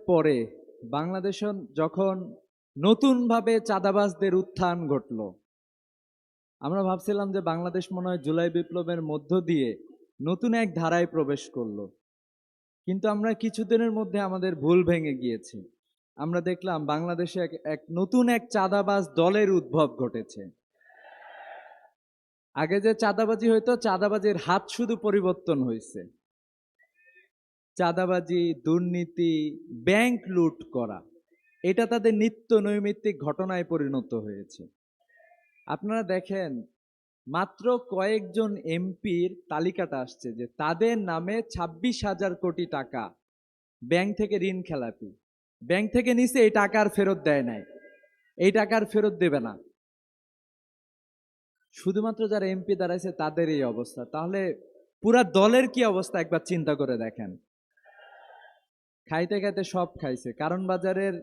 পরে বাংলাদেশ যখন নতুনভাবে চাঁদাবাজদের উত্থান ঘটল, আমরা ভাবছিলাম যে বাংলাদেশ মনে হয় জুলাই বিপ্লবের মধ্য দিয়ে নতুন এক ধারায় প্রবেশ করলো। কিন্তু আমরা কিছুদিনের মধ্যে আমাদের ভুল ভেঙে গিয়েছে। আমরা দেখলাম বাংলাদেশে এক নতুন এক চাঁদাবাজ দলের উদ্ভব ঘটেছে। আগে যে চাঁদাবাজি হইতো, চাঁদাবাজির হাত শুধু পরিবর্তন হয়েছে। চাঁদাবাজি, দুর্নীতি, ব্যাংক লুট করা, এটা তাদের নিত্য নৈমিত্তিক ঘটনায় পরিণত হয়েছে। আপনারা দেখেন, মাত্র কয়েকজন এমপির তালিকাটা আসছে যে তাদের নামে 26,000 কোটি টাকা ব্যাংক থেকে ঋণ খেলাপি। ব্যাংক থেকে নিছে, এই টাকা আর ফেরত দেয় নাই, এই টাকা আর ফেরত দেবে না। শুধুমাত্র যারা এমপি দাঁড়াইছে তাদের এই অবস্থা, তাহলে পুরা দলের কি অবস্থা একবার চিন্তা করে দেখেন। খাইতে খাইতে সব খাইছে। কারণ বাজারের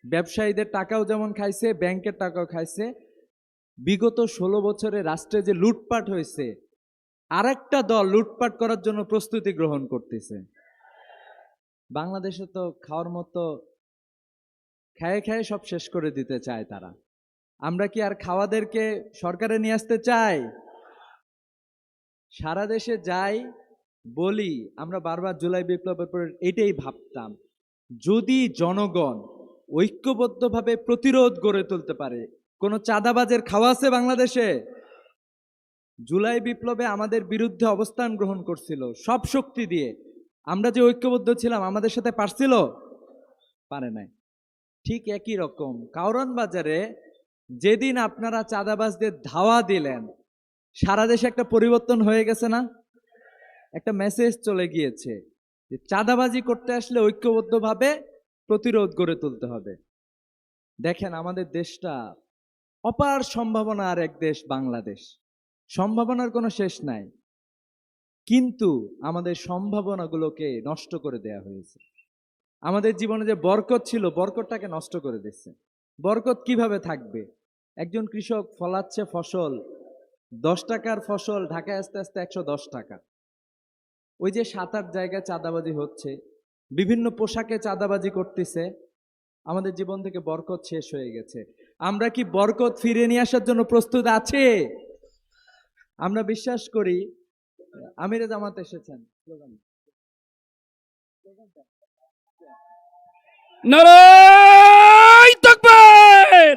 ব্যবসায়ীদের টাকাও যেমন খাইছে, ব্যাংকের টাকাও খাইছে। বিগত 16 বছরে রাষ্ট্রে যে লুটপাট হয়েছে, আরেকটা দল লুটপাট করার জন্য প্রস্তুতি গ্রহণ করতেছে। বাংলাদেশে তো খাওয়ার মতো খেয়ে খেয়ে সব শেষ করে দিতে চায় তারা। আমরা কি আর খাওয়াদেরকে সরকারে নিয়ে আসতে চাই? সারা দেশে যাই বলি, আমরা বারবার জুলাই বিপ্লবের পর এটাই ভাবতাম, যদি জনগণ ঐক্যবদ্ধভাবে প্রতিরোধ গড়ে তুলতে পারে। কোনো চাঁদাবাজের খাওয়া আছে বাংলাদেশে? জুলাই বিপ্লবে আমাদের বিরুদ্ধে অবস্থান গ্রহণ করছিল সব শক্তি দিয়ে। আমরা যে ঐক্যবদ্ধ ছিলাম, আমাদের সাথে পারছিল? পারে নাই। ঠিক একই রকম কারওয়ান বাজারে যেদিন আপনারা চাঁদাবাজদের ধাওয়া দিলেন, সারা দেশে একটা পরিবর্তন হয়ে গেছে না? একটা মেসেজ চলে গিয়েছে যে চাঁদাবাজি করতে আসলে ঐক্যবদ্ধভাবে প্রতিরোধ গড়ে তুলতে হবে। দেখেন, আমাদের দেশটা অপার সম্ভাবনার এক দেশ বাংলাদেশ। সম্ভাবনার কোনো শেষ নাই, কিন্তু আমাদের সম্ভাবনাগুলোকে নষ্ট করে দেয়া হয়েছে। আমাদের জীবনে যে বরকত ছিল, বরকতটাকে নষ্ট করে দিচ্ছে। বরকত কিভাবে থাকবে? একজন কৃষক ফলাচ্ছে ফসল, 10 টাকার ফসল ঢাকায় আস্তে আস্তে 110 টাকা। ওই যে 7-8 জায়গায় চাঁদাবাজি হচ্ছে, বিভিন্ন পোশাকে চাঁদাবাজি করতেছে, আমাদের জীবন থেকে বরকত শেষ হয়ে গেছে। আমরা কি বরকত ফিরে নিয়ে আসার জন্য প্রস্তুত আছি? আমরা বিশ্বাস করি আমিরে জামাত এসেছেন। নারায়ে তাকবীর,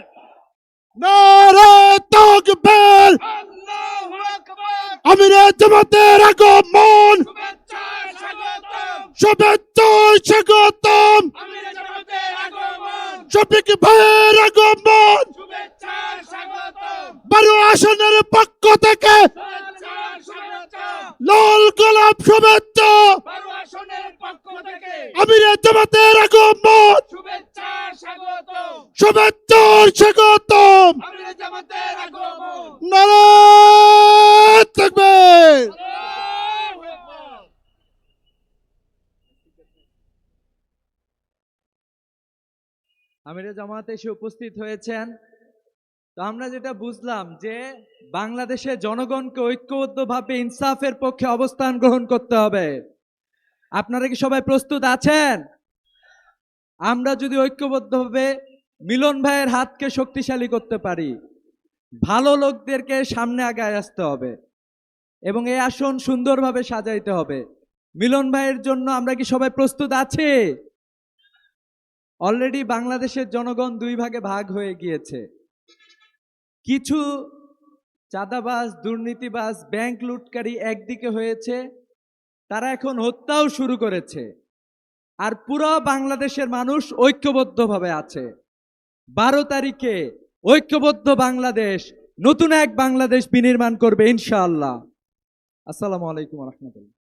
নারায়ে তাকবীর, আল্লাহু আকবার। আমিরে জামাতের আগমন, শুভেচ্ছা স্বাগতম, শুভেচ্ছা স্বাগতম, আমিরে জামাতের আগমন, শফিক ভাইয়ের আগমন। শুভেচ্ছা স্বাগতম, 12 আসনের পক্ষ থেকে শুভেচ্ছা স্বাগতম, লাল গোলাপ শুভেচ্ছা, 12 আসনের পক্ষ থেকে আমিরে জামাতের আগমন, শুভেচ্ছা স্বাগতম, শুভেচ্ছা স্বাগতম, আমিরে জামাতের আগমন। নারায়ে তাকবীর। আল্লাহু আকবার। আমিরে জামাত এসে উপস্থিত হয়েছেন। তো আমরা যেটা বুঝলাম যে বাংলাদেশের জনগণকে ঐক্যবদ্ধভাবে ইনসাফের পক্ষে অবস্থান গ্রহণ করতে হবে। আপনারা কি সবাই প্রস্তুত আছেন? আমরা যদি ঐক্যবদ্ধভাবে মিলন ভাইয়ের হাতকে শক্তিশালী করতে পারি, ভালো লোকদেরকে সামনে আগায় আসতে হবে এবং এই আসন সুন্দরভাবে সাজাইতে হবে। মিলন ভাইয়ের জন্য আমরা কি সবাই প্রস্তুত আছি? অলরেডি বাংলাদেশের জনগণ 2 ভাগে ভাগ হয়ে গিয়েছে। কিছু চাঁদাবাজ, দুর্নীতিবাজ, ব্যাংক লুটকারী একদিকে হয়েছে, তারা এখন হত্যাও শুরু করেছে। আর পুরো বাংলাদেশের মানুষ ঐক্যবদ্ধভাবে আছে। 12 তারিখে ঐক্যবদ্ধ বাংলাদেশ, নতুন এক বাংলাদেশ বিনির্মাণ করবে ইনশাআল্লাহ। আসসালামু আলাইকুম ওয়া রাহমাতুল্লাহ।